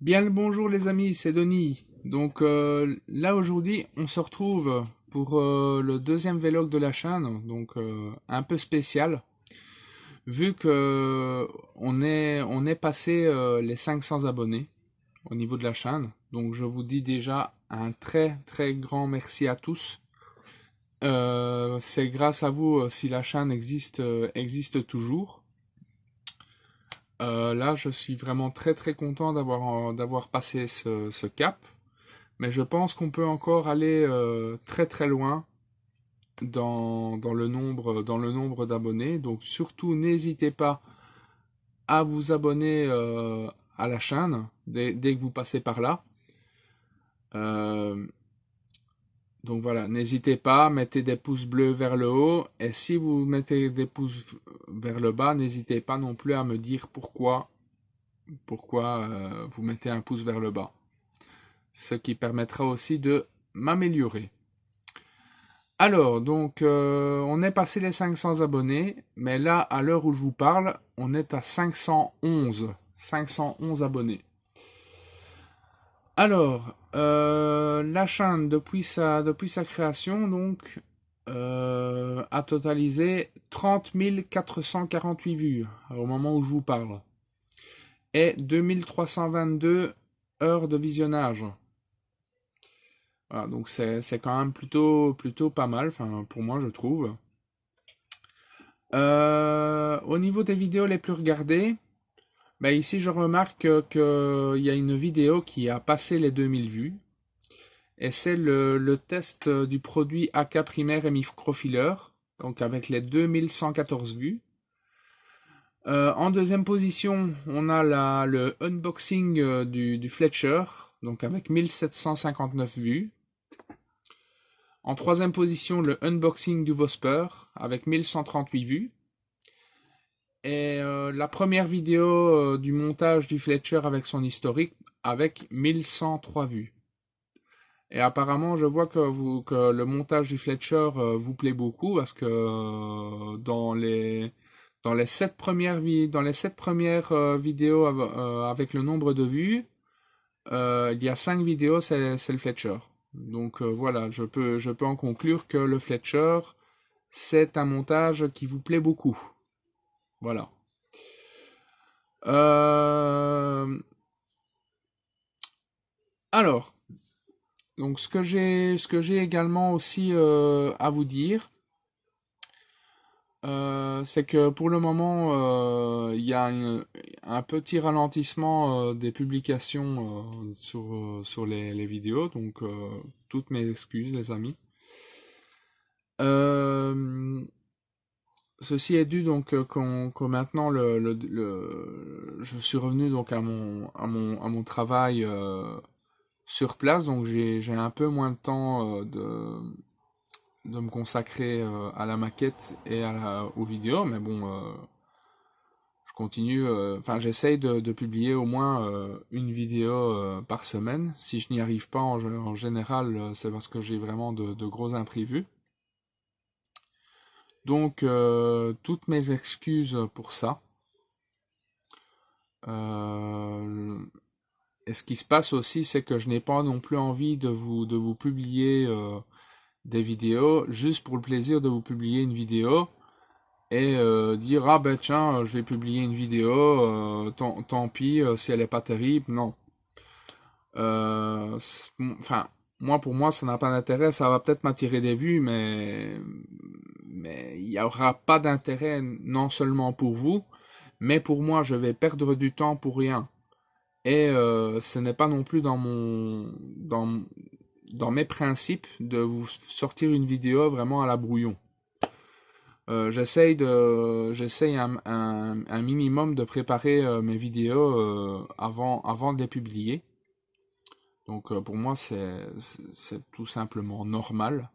Bien le bonjour les amis, c'est Denis. Donc là aujourd'hui on se retrouve pour le deuxième vlog de la chaîne, donc un peu spécial, vu que on est passé les 500 abonnés au niveau de la chaîne. Donc je vous dis déjà un très très grand merci à tous. C'est grâce à vous si la chaîne existe toujours. Là je suis vraiment très très content d'avoir passé ce cap. Mais je pense qu'on peut encore aller très très loin dans le nombre d'abonnés. Donc surtout, n'hésitez pas à vous abonner à la chaîne dès que vous passez par là. Euh, donc voilà, n'hésitez pas, mettez des pouces bleus vers le haut. Et si vous mettez des pouces vers le bas, n'hésitez pas non plus à me dire pourquoi vous mettez un pouce vers le bas. Ce qui permettra aussi de m'améliorer. Alors, donc, on est passé les 500 abonnés, mais là, à l'heure où je vous parle, on est à 511. 511 abonnés. Alors, la chaîne, depuis sa création, donc, a totalisé 30 448 vues au moment où je vous parle. Et 2322 heures de visionnage. Voilà, donc c'est quand même plutôt pas mal, enfin, pour moi, je trouve. Au niveau des vidéos les plus regardées, bah ici je remarque qu'il y a une vidéo qui a passé les 2000 vues. Et c'est le test du produit AK primaire et microfiller, donc avec les 2114 vues. En deuxième position, on a le unboxing du Fletcher, donc avec 1759 vues. En troisième position, le unboxing du Vosper, avec 1138 vues. Et la première vidéo du montage du Fletcher avec son historique avec 1103 vues. Et apparemment, je vois que le montage du Fletcher vous plaît beaucoup parce que dans les 7 premières vidéos avec le nombre de vues, il y a 5 vidéos, c'est le Fletcher. Donc voilà, je peux en conclure que le Fletcher, c'est un montage qui vous plaît beaucoup. Voilà. Euh, alors, donc ce que j'ai également aussi à vous dire, c'est que pour le moment, il y a un petit ralentissement des publications sur les vidéos, donc toutes mes excuses, les amis. Euh, Ceci est dû donc qu'on maintenant je suis revenu donc à mon travail sur place, donc j'ai un peu moins de temps de me consacrer à la maquette et aux vidéos, mais bon, je continue, enfin j'essaye de publier au moins une vidéo par semaine. Si je n'y arrive pas en général, c'est parce que j'ai vraiment de gros imprévus. Donc toutes mes excuses pour ça. Euh, et ce qui se passe aussi, c'est que je n'ai pas non plus envie de vous publier des vidéos juste pour le plaisir de vous publier une vidéo et dire ah ben tiens je vais publier une vidéo, tant pis si elle est pas terrible. Non. Enfin, moi pour moi ça n'a pas d'intérêt, ça va peut-être m'attirer des vues, mais il n'y aura pas d'intérêt non seulement pour vous, mais pour moi je vais perdre du temps pour rien. Et ce n'est pas non plus dans mes principes de vous sortir une vidéo vraiment à la brouillon. J'essaye un minimum de préparer mes vidéos avant de les publier. Donc pour moi c'est tout simplement normal.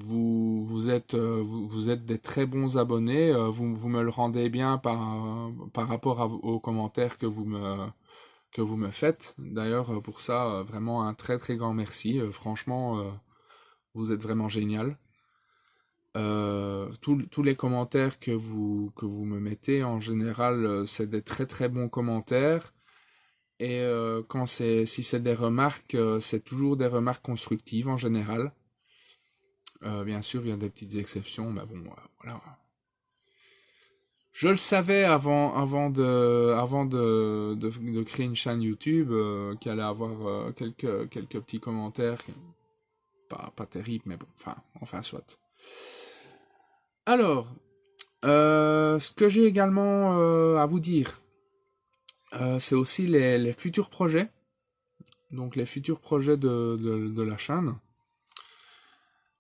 Vous êtes des très bons abonnés. Vous me le rendez bien par rapport aux commentaires que vous me faites. D'ailleurs pour ça vraiment un très très grand merci. Franchement vous êtes vraiment génial. Tous les commentaires que vous me mettez, en général, c'est des très très bons commentaires. Et si c'est des remarques, c'est toujours des remarques constructives en général. Bien sûr, il y a des petites exceptions, mais bon, voilà. Je le savais avant de créer une chaîne YouTube, qu'il allait avoir quelques petits commentaires, pas terribles, mais bon, enfin soit. Alors, ce que j'ai également à vous dire, c'est aussi les futurs projets. Donc les futurs projets de la chaîne.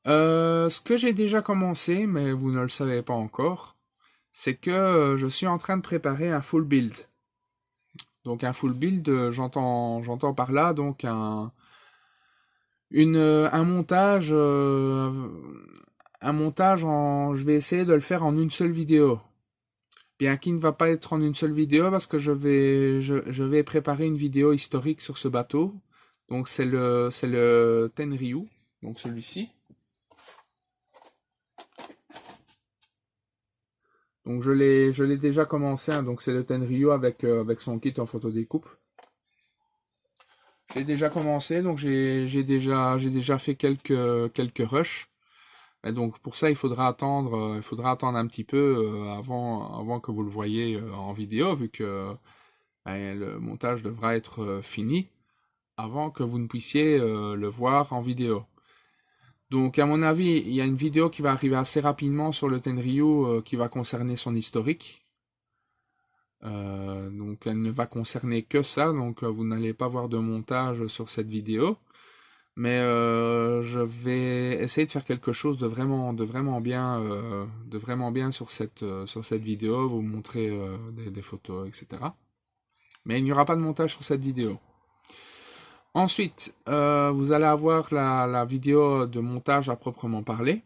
Ce que j'ai déjà commencé, mais vous ne le savez pas encore, c'est que je suis en train de préparer un full build. Donc un full build, j'entends par là donc un montage, je vais essayer de le faire en une seule vidéo. Bien qu'il ne va pas être en une seule vidéo parce que je vais préparer une vidéo historique sur ce bateau. Donc c'est le Tenryu, donc celui-ci. Donc je l'ai déjà commencé, hein, donc c'est le Tenryu avec son kit en photodécoupe. J'ai déjà commencé, donc j'ai déjà fait quelques rushs. Et donc pour ça il faudra attendre un petit peu avant que vous le voyez en vidéo, vu que le montage devra être fini avant que vous ne puissiez le voir en vidéo. Donc à mon avis, il y a une vidéo qui va arriver assez rapidement sur le Tenryu qui va concerner son historique. Donc elle ne va concerner que ça, donc vous n'allez pas voir de montage sur cette vidéo. Mais je vais essayer de faire quelque chose de vraiment bien sur cette vidéo, vous montrer des photos, etc. Mais il n'y aura pas de montage sur cette vidéo. Ensuite, vous allez avoir la vidéo de montage à proprement parler.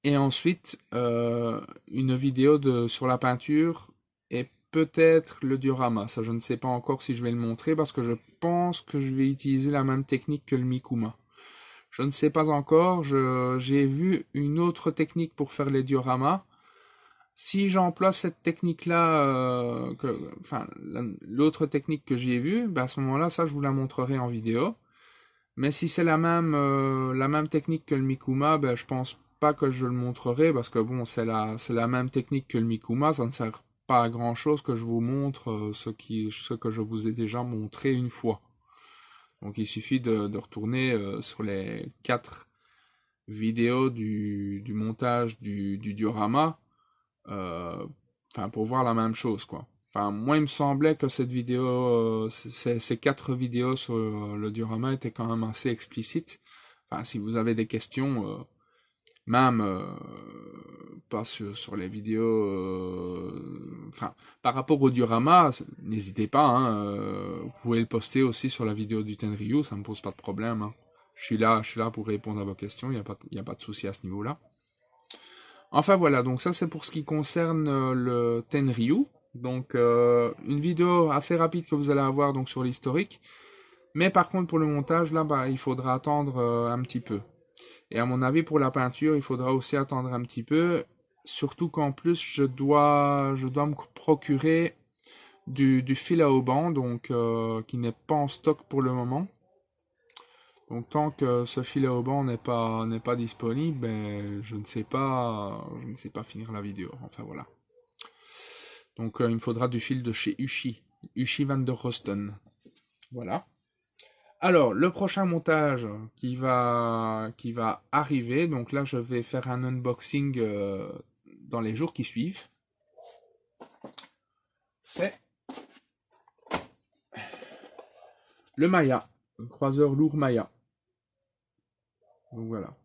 Et ensuite, une vidéo sur la peinture et peut-être le diorama. Ça, je ne sais pas encore si je vais le montrer parce que je pense que je vais utiliser la même technique que le Mikuma. Je ne sais pas encore. J'ai vu une autre technique pour faire les dioramas. Si j'emploie cette technique-là, l'autre technique que j'ai vue, ben à ce moment-là, ça, je vous la montrerai en vidéo. Mais si c'est la même technique que le Mikuma, ben, je pense pas que je le montrerai parce que bon, c'est la même technique que le Mikuma, ça ne sert pas à grand chose que je vous montre ce que je vous ai déjà montré une fois. Donc il suffit de retourner sur les 4 vidéos du montage du diorama pour voir la même chose, quoi. Enfin, moi, il me semblait que cette vidéo, ces 4 vidéos sur le diorama étaient quand même assez explicites. Enfin, si vous avez des questions, même pas sur les vidéos, par rapport au diorama, n'hésitez pas, hein, vous pouvez le poster aussi sur la vidéo du Tenryu, ça me pose pas de problème, hein. Je suis là pour répondre à vos questions, il n'y a pas de souci à ce niveau-là. Enfin voilà, donc ça c'est pour ce qui concerne le Tenryu. Donc une vidéo assez rapide que vous allez avoir donc sur l'historique. Mais par contre pour le montage, là il faudra attendre un petit peu. Et à mon avis pour la peinture, il faudra aussi attendre un petit peu. Surtout qu'en plus je dois me procurer du fil à haubans, donc qui n'est pas en stock pour le moment. Donc tant que ce fil à haubans n'est pas disponible, ben, je ne sais pas finir la vidéo. Enfin voilà. Donc il me faudra du fil de chez Ushi van der Rosten. Voilà. Alors le prochain montage qui va arriver, donc là je vais faire un unboxing dans les jours qui suivent. C'est le Maya, le croiseur lourd Maya. Donc voilà.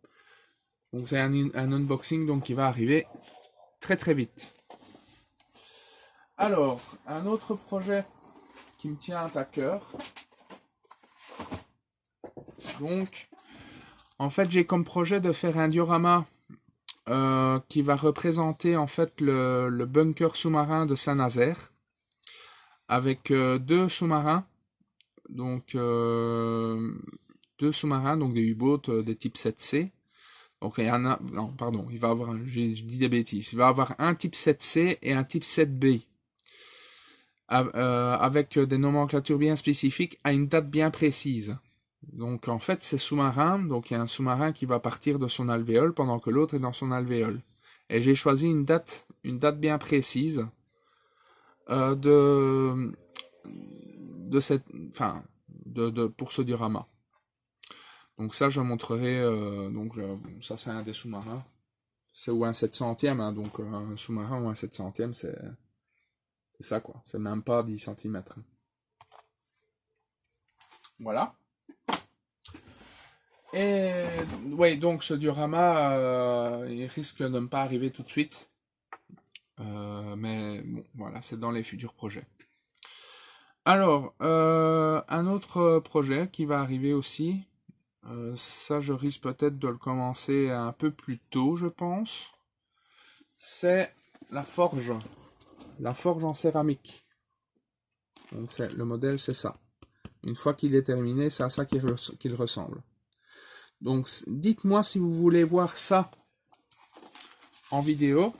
Donc c'est un unboxing donc qui va arriver très très vite. Alors, un autre projet qui me tient à cœur. Donc, en fait, j'ai comme projet de faire un diorama qui va représenter en fait le bunker sous-marin de Saint-Nazaire avec deux sous-marins. Donc, deux sous-marins, donc des U-boats des type 7C. Donc il y en a, non, pardon, il va avoir, je dis des bêtises, il va avoir un type 7C et un type 7B. avec des nomenclatures bien spécifiques à une date bien précise. Donc en fait, c'est sous-marin, donc il y a un sous-marin qui va partir de son alvéole pendant que l'autre est dans son alvéole. Et j'ai choisi une date bien précise de cette, enfin, pour ce diorama. Donc ça, je montrerai. Ça, c'est un des sous-marins. C'est ou un 700e, hein, donc un sous-marin ou un 700e, c'est ça quoi. C'est même pas 10 cm. Voilà. Et ouais, donc ce diorama, il risque de ne pas arriver tout de suite. Mais bon, voilà, c'est dans les futurs projets. Alors, un autre projet qui va arriver aussi, ça je risque peut-être de le commencer un peu plus tôt, je pense, c'est la forge en céramique. Donc le modèle c'est ça. Une fois qu'il est terminé, c'est à ça qu'il ressemble. Donc dites-moi si vous voulez voir ça en vidéo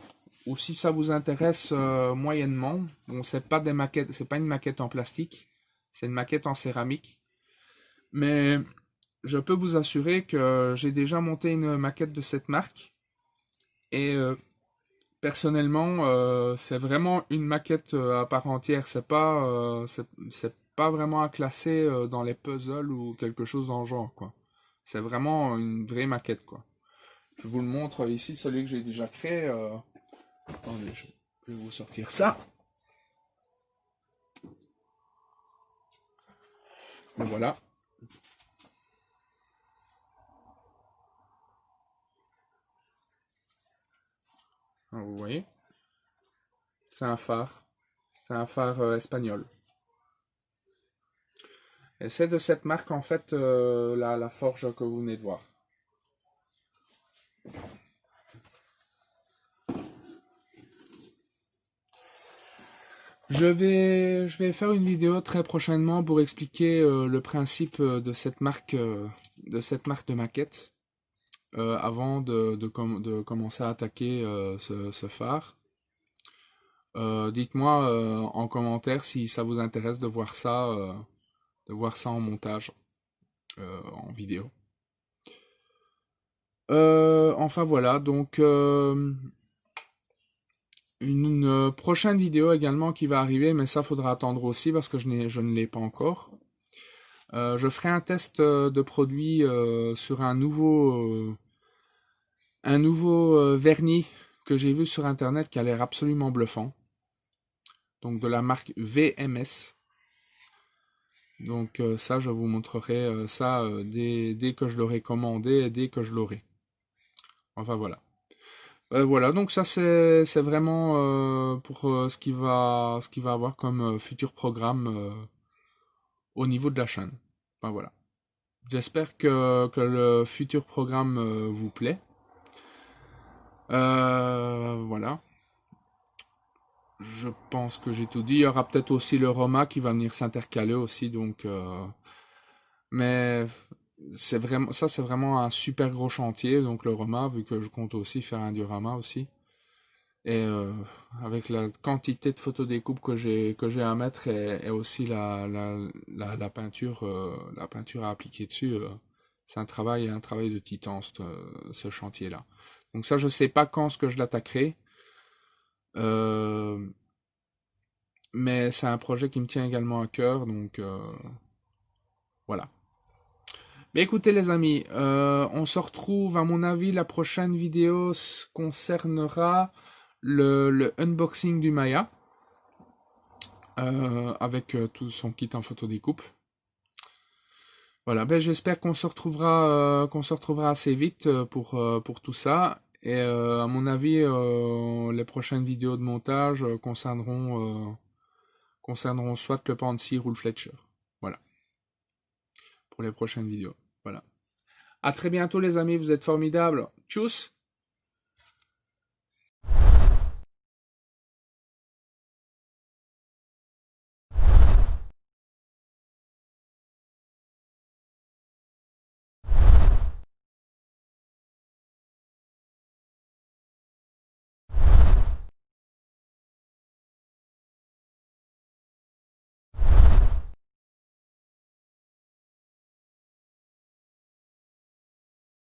ou si ça vous intéresse moyennement. Bon, c'est pas des maquettes, c'est pas une maquette en plastique, c'est une maquette en céramique. Mais je peux vous assurer que j'ai déjà monté une maquette de cette marque et personnellement, c'est vraiment une maquette à part entière. C'est pas vraiment à classer dans les puzzles ou quelque chose dans le genre, quoi. C'est vraiment une vraie maquette, quoi. Je vous le montre ici, celui que j'ai déjà créé. Attendez, je vais vous sortir ça. Et voilà. Alors, vous voyez, c'est un phare. C'est un phare espagnol. Et c'est de cette marque, en fait, la forge que vous venez de voir. Je vais faire une vidéo très prochainement pour expliquer le principe de cette marque de maquette avant de commencer à attaquer ce phare. Dites-moi en commentaire si ça vous intéresse de voir ça en montage, en vidéo. Enfin voilà, donc une prochaine vidéo également qui va arriver, mais ça faudra attendre aussi parce que je ne l'ai pas encore. Je ferai un test de produit sur un nouveau vernis que j'ai vu sur internet qui a l'air absolument bluffant. Donc de la marque VMS. Donc ça, je vous montrerai ça dès que je l'aurai commandé et dès que je l'aurai. Enfin voilà. Voilà, donc ça c'est vraiment pour ce qui va avoir comme futur programme au niveau de la chaîne. Enfin voilà. J'espère que le futur programme vous plaît. Voilà. Je pense que j'ai tout dit. Il y aura peut-être aussi le Roma qui va venir s'intercaler aussi, donc. Mais c'est vraiment un super gros chantier, donc le Roma, vu que je compte aussi faire un diorama aussi. Et avec la quantité de photos découpes que j'ai à mettre et aussi la peinture à appliquer dessus, c'est un travail de titan ce chantier-là. Donc ça, je sais pas quand ce que je l'attaquerai. Mais c'est un projet qui me tient également à cœur, donc voilà. Mais écoutez les amis, on se retrouve, à mon avis, la prochaine vidéo concernera le unboxing du Maya, avec tout son kit en photo découpe. Voilà, ben j'espère qu'on se retrouvera assez vite pour tout ça. Et à mon avis, les prochaines vidéos de montage concerneront soit le Pansy ou le Fletcher. Voilà, pour les prochaines vidéos. Voilà. À très bientôt les amis, vous êtes formidables. Tchuss!